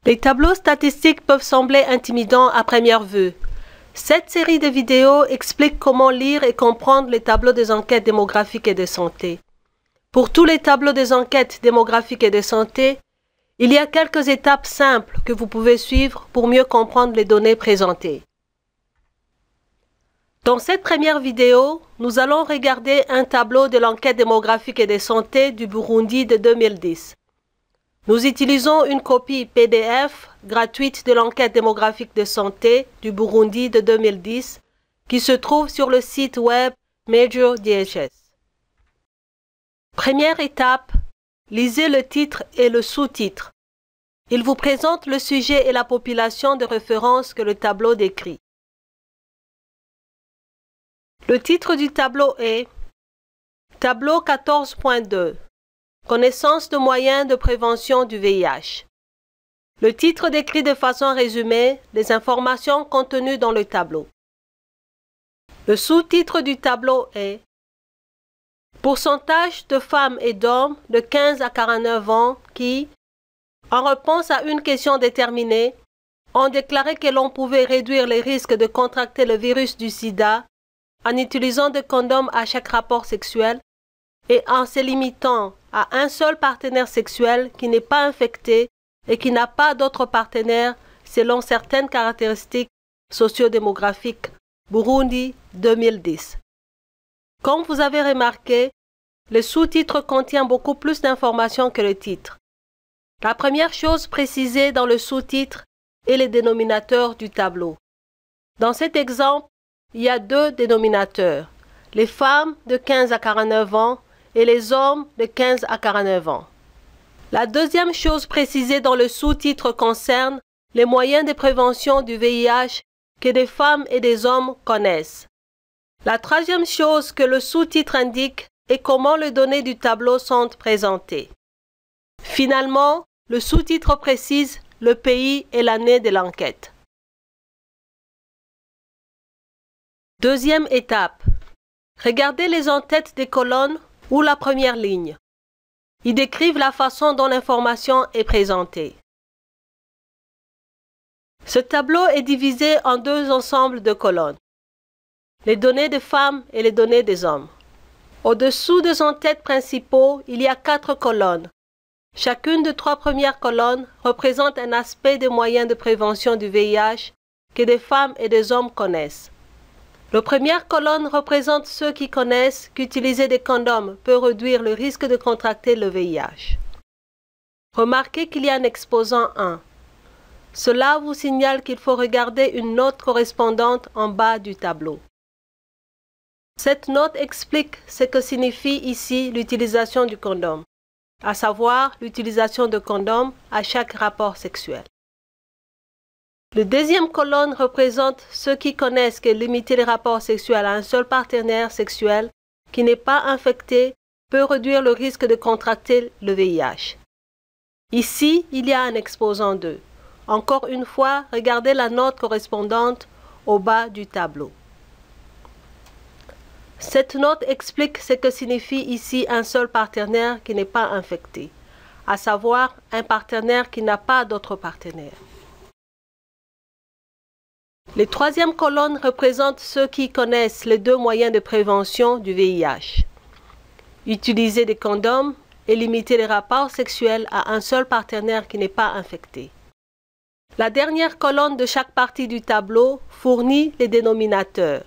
Les tableaux statistiques peuvent sembler intimidants à première vue. Cette série de vidéos explique comment lire et comprendre les tableaux des enquêtes démographiques et de santé. Pour tous les tableaux des enquêtes démographiques et de santé, il y a quelques étapes simples que vous pouvez suivre pour mieux comprendre les données présentées. Dans cette première vidéo, nous allons regarder un tableau de l'enquête démographique et de santé du Burundi de 2010. Nous utilisons une copie PDF gratuite de l'enquête démographique de santé du Burundi de 2010 qui se trouve sur le site web Major DHS. Première étape, lisez le titre et le sous-titre. Il vous présente le sujet et la population de référence que le tableau décrit. Le titre du tableau est Tableau 14.2 Connaissance de moyens de prévention du VIH. Le titre décrit de façon résumée les informations contenues dans le tableau. Le sous-titre du tableau est Pourcentage de femmes et d'hommes de 15 à 49 ans qui, en réponse à une question déterminée, ont déclaré que l'on pouvait réduire les risques de contracter le virus du sida en utilisant des condoms à chaque rapport sexuel et en se limitant à un seul partenaire sexuel qui n'est pas infecté et qui n'a pas d'autres partenaires selon certaines caractéristiques sociodémographiques. Burundi 2010. Comme vous avez remarqué, le sous-titre contient beaucoup plus d'informations que le titre. La première chose précisée dans le sous-titre est le dénominateur du tableau. Dans cet exemple, il y a deux dénominateurs, les femmes de 15 à 49 ans et les hommes de 15 à 49 ans. La deuxième chose précisée dans le sous-titre concerne les moyens de prévention du VIH que des femmes et des hommes connaissent. La troisième chose que le sous-titre indique est comment les données du tableau sont présentées. Finalement, le sous-titre précise le pays et l'année de l'enquête. Deuxième étape. Regardez les en-têtes des colonnes ou la première ligne. Ils décrivent la façon dont l'information est présentée. Ce tableau est divisé en deux ensembles de colonnes, les données des femmes et les données des hommes. Au-dessous des en-têtes principaux, il y a 4 colonnes. Chacune des 3 premières colonnes représente un aspect des moyens de prévention du VIH que des femmes et des hommes connaissent. La première colonne représente ceux qui connaissent qu'utiliser des condoms peut réduire le risque de contracter le VIH. Remarquez qu'il y a un exposant 1. Cela vous signale qu'il faut regarder une note correspondante en bas du tableau. Cette note explique ce que signifie ici l'utilisation du condom, à savoir l'utilisation de condoms à chaque rapport sexuel. La deuxième colonne représente ceux qui connaissent que limiter les rapports sexuels à un seul partenaire sexuel qui n'est pas infecté peut réduire le risque de contracter le VIH. Ici, il y a un exposant 2. Encore une fois, regardez la note correspondante au bas du tableau. Cette note explique ce que signifie ici un seul partenaire qui n'est pas infecté, à savoir un partenaire qui n'a pas d'autres partenaires. Les troisième colonnes représentent ceux qui connaissent les deux moyens de prévention du VIH. Utiliser des condoms et limiter les rapports sexuels à un seul partenaire qui n'est pas infecté. La dernière colonne de chaque partie du tableau fournit les dénominateurs.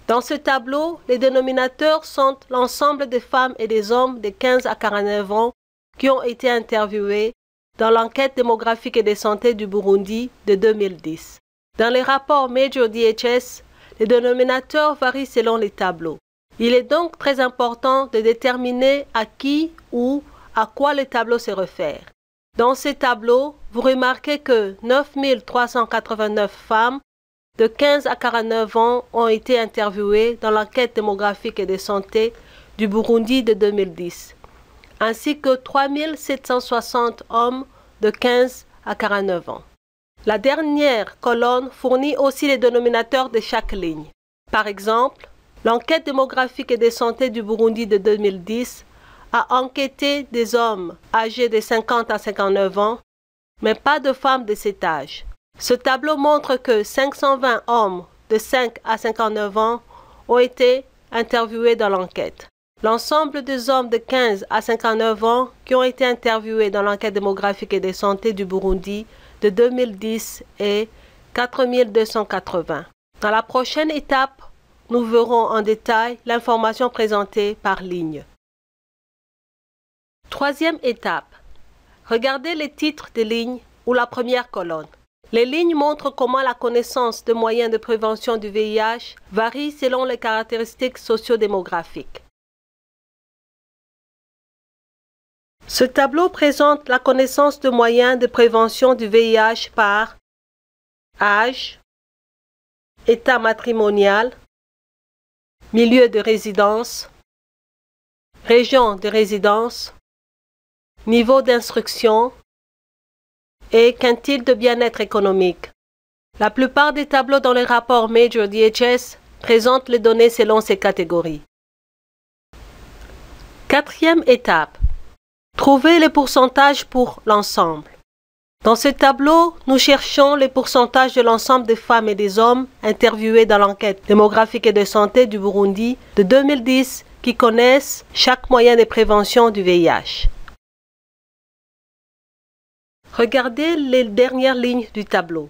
Dans ce tableau, les dénominateurs sont l'ensemble des femmes et des hommes de 15 à 49 ans qui ont été interviewés dans l'enquête démographique et de santé du Burundi de 2010. Dans les rapports Major DHS, les dénominateurs varient selon les tableaux. Il est donc très important de déterminer à qui ou à quoi le tableau se réfère. Dans ces tableaux, vous remarquez que 9 389 femmes de 15 à 49 ans ont été interviewées dans l'enquête démographique et de santé du Burundi de 2010, ainsi que 3 760 hommes de 15 à 49 ans. La dernière colonne fournit aussi les dénominateurs de chaque ligne. Par exemple, l'enquête démographique et de santé du Burundi de 2010 a enquêté des hommes âgés de 50 à 59 ans mais pas de femmes de cet âge. Ce tableau montre que 520 hommes de 5 à 59 ans ont été interviewés dans l'enquête. L'ensemble des hommes de 15 à 59 ans qui ont été interviewés dans l'enquête démographique et de santé du Burundi de 2010 est 4280. Dans la prochaine étape, nous verrons en détail l'information présentée par ligne. Troisième étape. Regardez les titres de lignes ou la première colonne. Les lignes montrent comment la connaissance de moyens de prévention du VIH varie selon les caractéristiques socio-démographiques. Ce tableau présente la connaissance de moyens de prévention du VIH par âge, état matrimonial, milieu de résidence, région de résidence, niveau d'instruction et quintile de bien-être économique. La plupart des tableaux dans les rapports Major DHS présentent les données selon ces catégories. Quatrième étape. Trouver les pourcentages pour l'ensemble. Dans ce tableau, nous cherchons les pourcentages de l'ensemble des femmes et des hommes interviewés dans l'enquête démographique et de santé du Burundi de 2010 qui connaissent chaque moyen de prévention du VIH. Regardez les dernières lignes du tableau.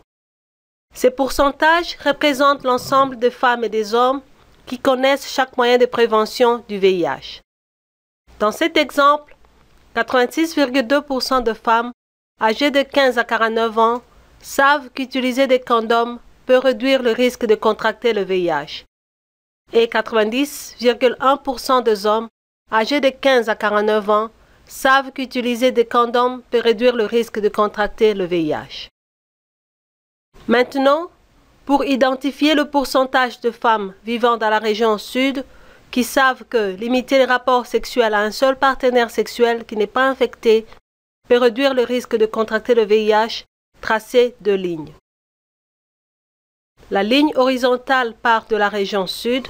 Ces pourcentages représentent l'ensemble des femmes et des hommes qui connaissent chaque moyen de prévention du VIH. Dans cet exemple, 86,2% de femmes âgées de 15 à 49 ans savent qu'utiliser des condoms peut réduire le risque de contracter le VIH. Et 90,1% des hommes âgés de 15 à 49 ans savent qu'utiliser des condoms peut réduire le risque de contracter le VIH. Maintenant, pour identifier le pourcentage de femmes vivant dans la région sud qui savent que limiter les rapports sexuels à un seul partenaire sexuel qui n'est pas infecté peut réduire le risque de contracter le VIH, tracez deux lignes. La ligne horizontale part de la région sud.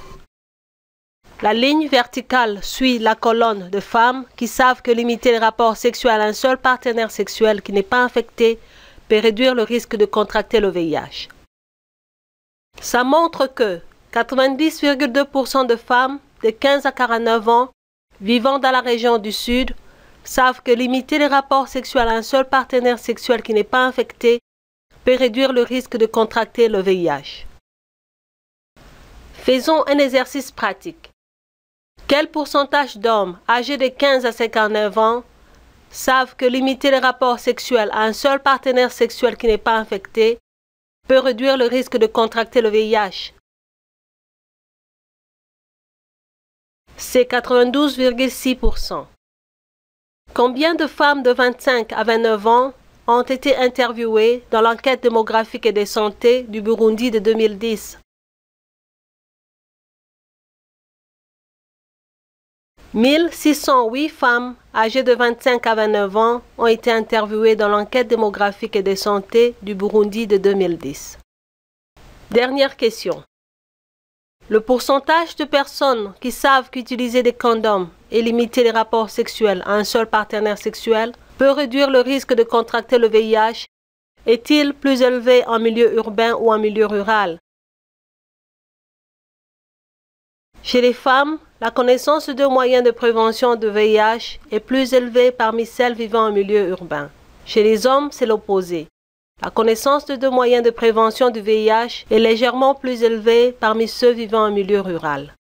La ligne verticale suit la colonne de femmes qui savent que limiter les rapports sexuels à un seul partenaire sexuel qui n'est pas infecté peut réduire le risque de contracter le VIH. Ça montre que 90,2% de femmes de 15 à 49 ans vivant dans la région du Sud savent que limiter les rapports sexuels à un seul partenaire sexuel qui n'est pas infecté peut réduire le risque de contracter le VIH. Faisons un exercice pratique. Quel pourcentage d'hommes âgés de 15 à 59 ans savent que limiter les rapports sexuels à un seul partenaire sexuel qui n'est pas infecté peut réduire le risque de contracter le VIH? C'est 92,6%. Combien de femmes de 25 à 29 ans ont été interviewées dans l'enquête démographique et de santé du Burundi de 2010? 1608 femmes âgées de 25 à 29 ans ont été interviewées dans l'enquête démographique et de santé du Burundi de 2010. Dernière question. Le pourcentage de personnes qui savent qu'utiliser des condoms et limiter les rapports sexuels à un seul partenaire sexuel peut réduire le risque de contracter le VIH est-il plus élevé en milieu urbain ou en milieu rural? Chez les femmes, la connaissance de moyens de prévention du VIH est plus élevée parmi celles vivant en milieu urbain. Chez les hommes, c'est l'opposé. La connaissance de moyens de prévention du VIH est légèrement plus élevée parmi ceux vivant en milieu rural.